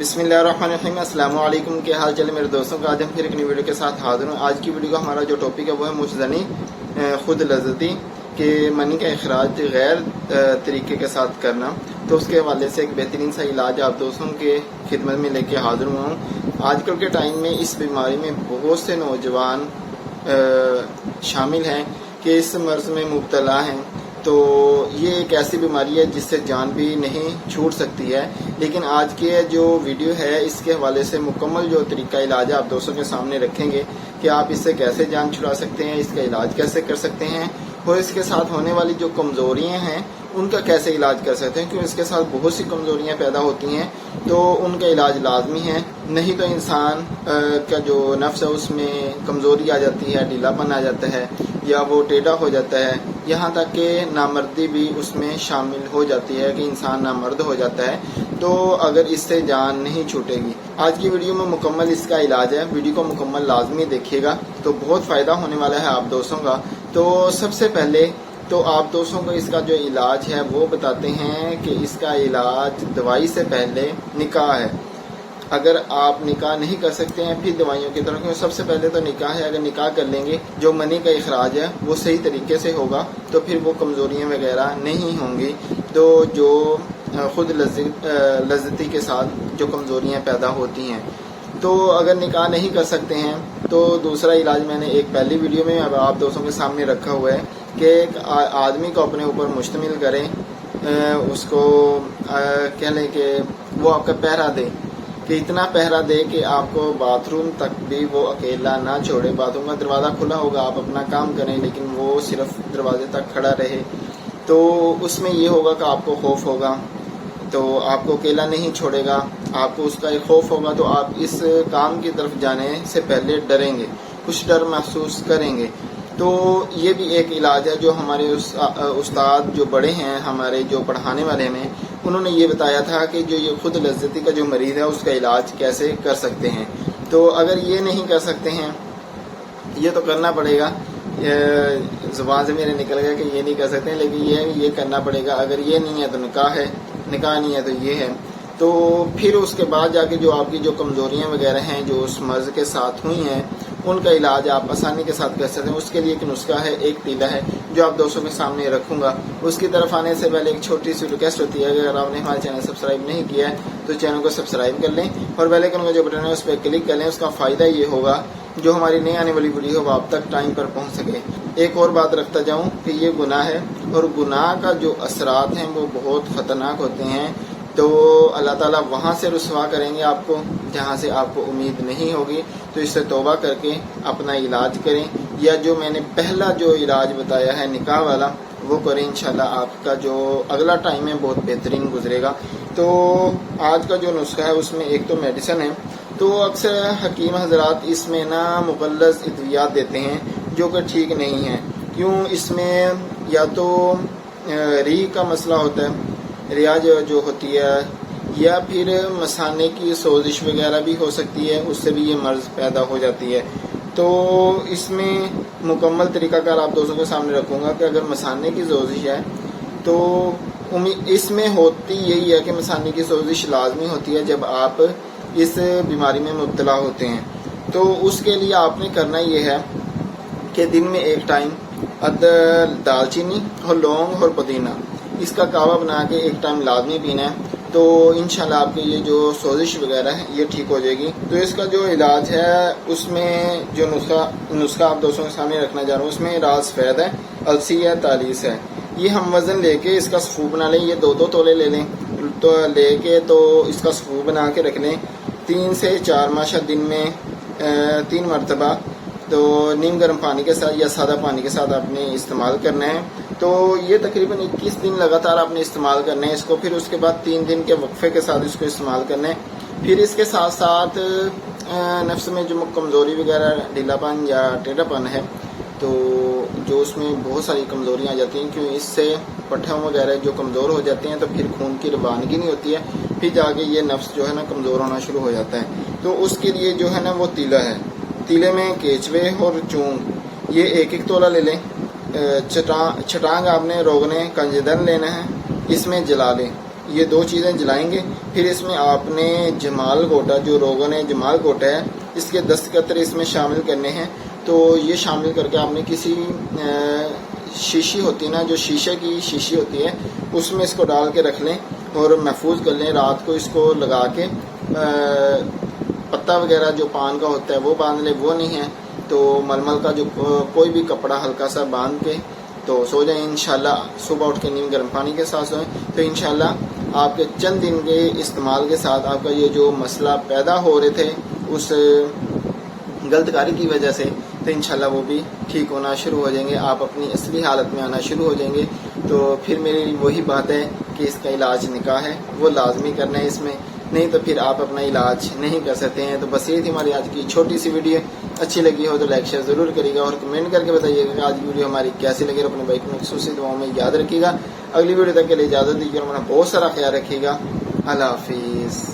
बिस्मिल्लाहिर्रहमानिर्रहीम। अस्सलाम वालेकुम। के हाल चले मेरे दोस्तों का। आज हम फिर एक नई वीडियो के साथ हाजिर हूँ। आज की वीडियो का हमारा जो टॉपिक है वो है मुजज़नी खुद लज़्ज़ती के मनी का अखराज गैर तरीके के साथ करना। तो उसके हवाले से एक बेहतरीन सा इलाज आप दोस्तों के खिदमत में लेके हाजिर हुआ हूँ। आजकल के टाइम में इस बीमारी में बहुत से नौजवान शामिल हैं कि इस मर्ज़ में मुब्तला हैं। तो ये एक ऐसी बीमारी है जिससे जान भी नहीं छूट सकती है। लेकिन आज के जो वीडियो है इसके हवाले से मुकम्मल जो तरीका इलाज है आप दोस्तों के सामने रखेंगे कि आप इससे कैसे जान छुड़ा सकते हैं, इसका इलाज कैसे कर सकते हैं और इसके साथ होने वाली जो कमज़ोरियां हैं उनका कैसे इलाज कर सकते हैं। क्योंकि इसके साथ बहुत सी कमज़ोरियां पैदा होती हैं तो उनका इलाज लाजमी है। नहीं तो इंसान का जो नफ्स है उसमें कमज़ोरी आ जाती है, ढीलापन आ जाता है या वो टेढ़ा हो जाता है, यहाँ तक कि नामर्दी भी उसमें शामिल हो जाती है कि इंसान नामर्द हो जाता है। तो अगर इससे जान नहीं छूटेगी, आज की वीडियो में मुकम्मल इसका इलाज है। वीडियो को मुकम्मल लाजमी देखिएगा तो बहुत फ़ायदा होने वाला है आप दोस्तों का। तो सबसे पहले तो आप दोस्तों को इसका जो इलाज है वो बताते हैं कि इसका इलाज दवाई से पहले निकाह है। अगर आप निकाह नहीं कर सकते हैं फिर दवाइयों की तरफ, क्योंकि सबसे पहले तो निकाह है। अगर निकाह कर लेंगे जो मनी का इखराज है वो सही तरीके से होगा तो फिर वो कमज़ोरियाँ वगैरह नहीं होंगी। तो जो खुद लज़्ज़ती के साथ जो कमज़ोरियाँ पैदा होती हैं, तो अगर निकाह नहीं कर सकते हैं तो दूसरा इलाज मैंने एक पहली वीडियो में अब आप दोस्तों के सामने रखा हुआ है कि एक आदमी को अपने ऊपर मुश्तमिल करें, उसको कह लें कि वो आपका पहरा दे, कि इतना पहरा दे कि आपको बाथरूम तक भी वो अकेला ना छोड़े। बाथरूम का दरवाज़ा खुला होगा, आप अपना काम करें लेकिन वो सिर्फ दरवाजे तक खड़ा रहे। तो उसमें ये होगा कि आपको खौफ होगा, तो आपको अकेला नहीं छोड़ेगा, आपको उसका एक खौफ होगा। तो आप इस काम की तरफ जाने से पहले डरेंगे, कुछ डर महसूस करेंगे। तो ये भी एक इलाज है जो हमारे उस्ताद जो बड़े हैं, हमारे जो पढ़ाने वाले हैं, उन्होंने ये बताया था कि जो ये खुद लज़्ज़ती का जो मरीज़ है उसका इलाज कैसे कर सकते हैं। तो अगर ये नहीं कर सकते हैं, ये तो करना पड़ेगा, ज़ुबान से मेरे निकल गया कि ये नहीं कर सकते हैं, लेकिन ये करना पड़ेगा। अगर ये नहीं है तो निकाह है, निकाह नहीं है तो ये है। तो फिर उसके बाद जाके जो आपकी जो कमज़ोरियाँ वगैरह हैं जो उस मर्ज़ के साथ हुई हैं उनका इलाज आप आसानी के साथ कर सकते हैं। उसके लिए एक नुस्खा है, एक तीला है जो आप दोस्तों के सामने रखूंगा। उसकी तरफ आने से पहले एक छोटी सी रिक्वेस्ट होती है, अगर आपने हमारे चैनल सब्सक्राइब नहीं किया है तो चैनल को सब्सक्राइब कर लें और बेल आइकन का जो बटन है उस पर क्लिक कर लें। उसका फ़ायदा ये होगा जो हमारी नई आने वाली वीडियो हो वो आप तक टाइम पर पहुँच सके। एक और बात रखता जाऊँ कि ये गुनाह है और गुनाह का जो असरात हैं वो बहुत ख़तरनाक होते हैं। तो अल्लाह ताला वहाँ से रुसवा करेंगे आपको जहाँ से आपको उम्मीद नहीं होगी। तो इससे तौबा करके अपना इलाज करें, या जो मैंने पहला जो इलाज बताया है निकाह वाला वो करें। इंशाल्लाह आपका जो अगला टाइम है बहुत बेहतरीन गुजरेगा। तो आज का जो नुस्खा है उसमें एक तो मेडिसिन है। तो अक्सर हकीम हजरात इसमें ना मुग़ल्लज़ अद्वियात देते हैं जो कि ठीक नहीं है। क्यों? इसमें या तो री का मसला होता है, रियाज जो होती है, या फिर मसाने की सोजिश वगैरह भी हो सकती है, उससे भी ये मर्ज़ पैदा हो जाती है। तो इसमें मुकम्मल तरीक़ाकार आप दोस्तों के सामने रखूँगा कि अगर मसाने की सोजिश है तो इसमें होती यही है कि मसाने की सोजिश लाजमी होती है जब आप इस बीमारी में मुब्तला होते हैं। तो उसके लिए आपने करना ये है कि दिन में एक टाइम दालचीनी और लौंग और पुदीना इसका कावा बना के एक टाइम लाजमी पीना है। तो इंशाल्लाह आपके ये जो सोजिश वगैरह है ये ठीक हो जाएगी। तो इसका जो इलाज है उसमें जो नुस्खा आप दोस्तों के सामने रखना चाह रहा हूँ उसमें राज फैद है, अलसी है, तालीस है। ये हम वज़न लेके इसका सफ़ू बना लें। ये 2-2 तोले ले लें, तो लेके तो इसका सफ़ू बना के रख लें। 3 से 4 माशा दिन में 3 मरतबा तो नीम गर्म पानी के साथ या सादा पानी के साथ आपने इस्तेमाल करना है। तो ये तकरीबन 21 दिन लगातार आपने इस्तेमाल करना है इसको। फिर उसके बाद 3 दिन के वक्फे के साथ इसको इस्तेमाल करना है। फिर इसके साथ साथ नफ्स में जो कमज़ोरी वगैरह, ढीलापन या टेढ़ापन है, तो जो उसमें बहुत सारी कमज़ोरियाँ आ जाती हैं, क्योंकि इससे पट्ठों वगैरह जो कमज़ोर हो जाते हैं तो फिर खून की रवानगी नहीं होती है, फिर जाके ये नफ्स जो है ना कमज़ोर होना शुरू हो जाता है। तो उसके लिए जो है ना वो तीला है। तीले में केचवे और चूंग ये 1-1 तोला ले लें। छटांग आपने रोगने कंजदन लेना है, इसमें जला लें। یہ 2 چیزیں جلائیں گے. پھر اس میں آپ نے جمال گوٹا، جو روغن جمال گوٹا ہے، اس کے 10 قطرے اس میں شامل کرنے ہیں. تو یہ شامل کر کے آپ نے کسی شیشی ہوتی ہے نا، جو شیشے کی شیشی ہوتی ہے، اس میں اس کو ڈال کے رکھ لیں اور محفوظ کر لیں. رات کو اس کو لگا کے پتا وغیرہ جو پان کا ہوتا ہے وہ باندھ لیں، وہ نہیں ہے تو ململ کا جو کوئی بھی کپڑا ہلکا سا باندھ کے تو سو جائیں. انشاءاللہ صبح اٹھ کے نیم گرم پانی کے ساتھ سوئیں تو انشاءاللہ آپ کے چند دن کے استعمال کے ساتھ آپ کا یہ جو مسئلہ پیدا ہو رہے تھے اس غلط کاری کی وجہ سے، تو انشاءاللہ وہ بھی ٹھیک ہونا شروع ہو جائیں گے. آپ اپنی اصلی حالت میں آنا شروع ہو جائیں گے. تو پھر میری وہی بات ہے کہ اس کا علاج نکاح ہے، وہ لازمی کرنا ہے اس میں، نہیں تو پھر آپ اپنا علاج نہیں کر سکتے ہیں. تو بس یہ تھی ہماری آج کی چھوٹی سی ویڈیو. اچھی لگی ہو تو لائک شیئر ضرور کریے گا اور کمنٹ کر کے بتائیے گا کہ آج کی ویڈیو ہماری کیسی لگی. اور اپنے بھائی کو خصوصی دعاؤں میں یاد رکھیے گا. اگلی ویڈیو تک کے لیے اجازت دیجیے اور اپنا بہت سارا خیال رکھیے گا. اللہ حافظ.